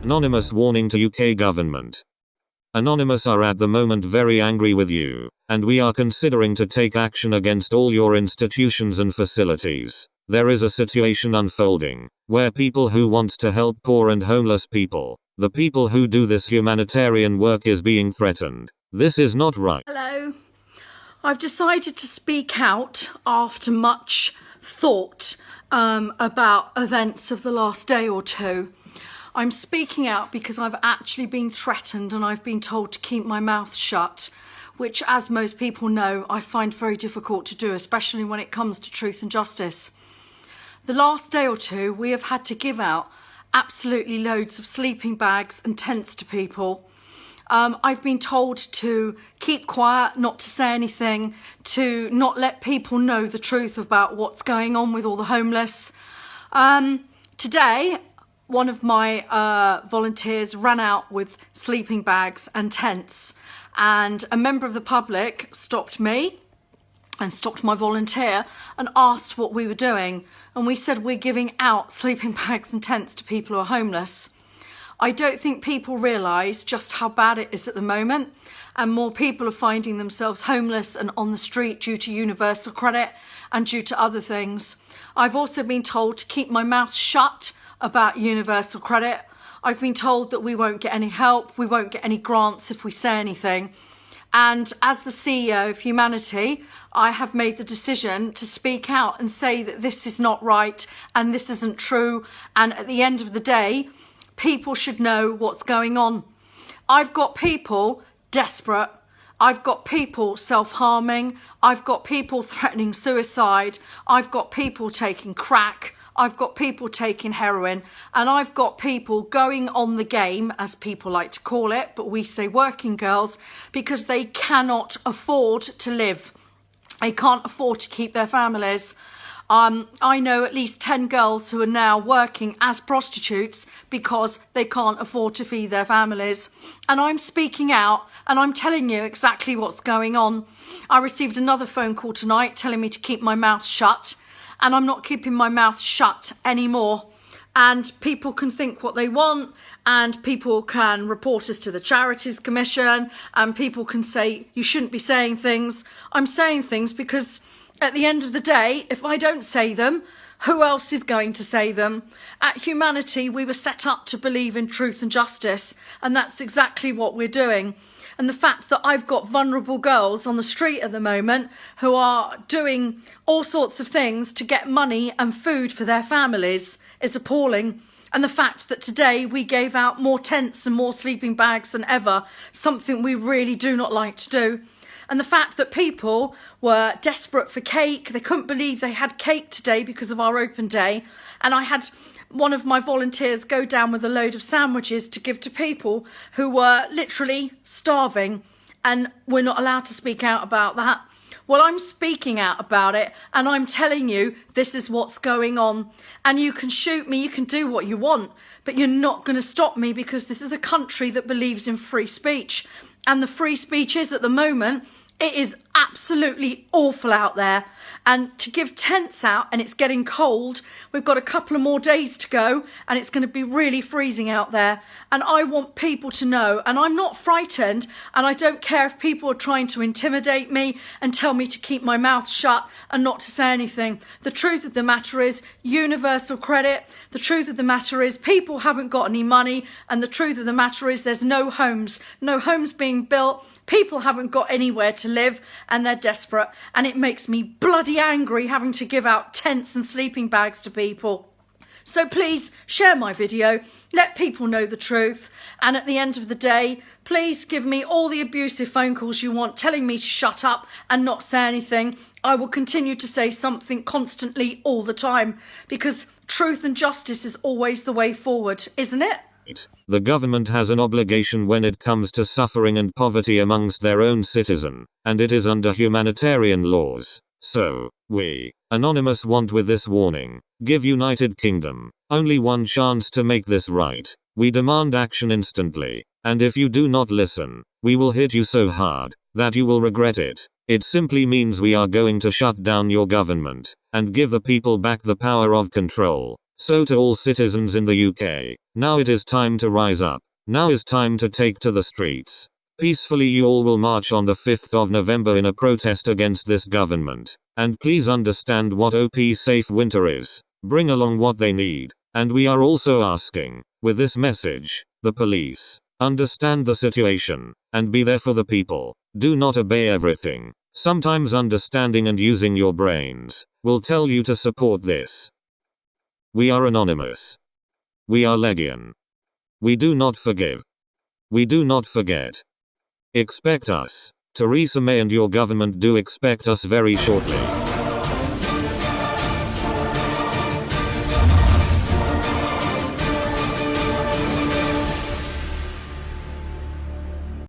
Anonymous warning to UK government. Anonymous are at the moment very angry with you, and we are considering to take action against all your institutions and facilities. There is a situation unfolding, where people who want to help poor and homeless people, the people who do this humanitarian work, is being threatened. This is not right. Hello. I've decided to speak out after much thought about events of the last day or two. I'm speaking out because I've actually been threatened and I've been told to keep my mouth shut, which, as most people know, I find very difficult to do, especially when it comes to truth and justice. The last day or two, we have had to give out absolutely loads of sleeping bags and tents to people. I've been told to keep quiet, not to say anything, to not let people know the truth about what's going on with all the homeless. Today, one of my volunteers ran out with sleeping bags and tents, and a member of the public stopped me and stopped my volunteer and asked what we were doing. And we said we're giving out sleeping bags and tents to people who are homeless. I don't think people realise just how bad it is at the moment, and more people are finding themselves homeless and on the street due to universal credit and due to other things. I've also been told to keep my mouth shut about universal credit. I've been told that we won't get any help, we won't get any grants if we say anything. And as the CEO of Humanity, I have made the decision to speak out and say that this is not right and this isn't true. And at the end of the day, people should know what's going on. I've got people desperate. I've got people self-harming. I've got people threatening suicide. I've got people taking crack. I've got people taking heroin, and I've got people going on the game, as people like to call it, but we say working girls, because they cannot afford to live. They can't afford to keep their families. I know at least 10 girls who are now working as prostitutes because they can't afford to feed their families. And I'm speaking out and I'm telling you exactly what's going on. I received another phone call tonight telling me to keep my mouth shut. And I'm not keeping my mouth shut anymore. And people can think what they want, and people can report us to the Charities Commission, and people can say you shouldn't be saying things. I'm saying things because at the end of the day, if I don't say them, who else is going to say them? At Humanity, we were set up to believe in truth and justice, and that's exactly what we're doing. And the fact that I've got vulnerable girls on the street at the moment who are doing all sorts of things to get money and food for their families is appalling. And the fact that today we gave out more tents and more sleeping bags than ever, something we really do not like to do. And the fact that people were desperate for cake, they couldn't believe they had cake today because of our open day. And I had one of my volunteers go down with a load of sandwiches to give to people who were literally starving, and we're not allowed to speak out about that. Well, I'm speaking out about it, and I'm telling you this is what's going on. And you can shoot me, you can do what you want, but you're not going to stop me, because this is a country that believes in free speech. And the free speech is, at the moment, it is absolutely awful out there. And to give tents out, and it's getting cold, we've got a couple of more days to go, and it's going to be really freezing out there. And I want people to know, and I'm not frightened, and I don't care if people are trying to intimidate me and tell me to keep my mouth shut and not to say anything. The truth of the matter is universal credit. The truth of the matter is people haven't got any money, and the truth of the matter is there's no homes being built. People haven't got anywhere to live, and they're desperate, and it makes me bloody angry having to give out tents and sleeping bags to people. So please share my video, let people know the truth, and at the end of the day, please give me all the abusive phone calls you want telling me to shut up and not say anything. I will continue to say something constantly all the time, because truth and justice is always the way forward, isn't it? The government has an obligation when it comes to suffering and poverty amongst their own citizen, and it is under humanitarian laws. So, we, Anonymous, want with this warning, give United Kingdom only one chance to make this right. We demand action instantly, and if you do not listen, we will hit you so hard that you will regret it. It simply means we are going to shut down your government and give the people back the power of control. So to all citizens in the UK, now it is time to rise up. Now is time to take to the streets. Peacefully you all will march on the 5th of November in a protest against this government. And please understand what OP Safe Winter is. Bring along what they need. And we are also asking, with this message, the police, understand the situation, and be there for the people. Do not obey everything. Sometimes understanding and using your brains will tell you to support this. We are anonymous. We are Legion. We do not forgive. We do not forget. Expect us. Theresa May and your government do expect us very shortly.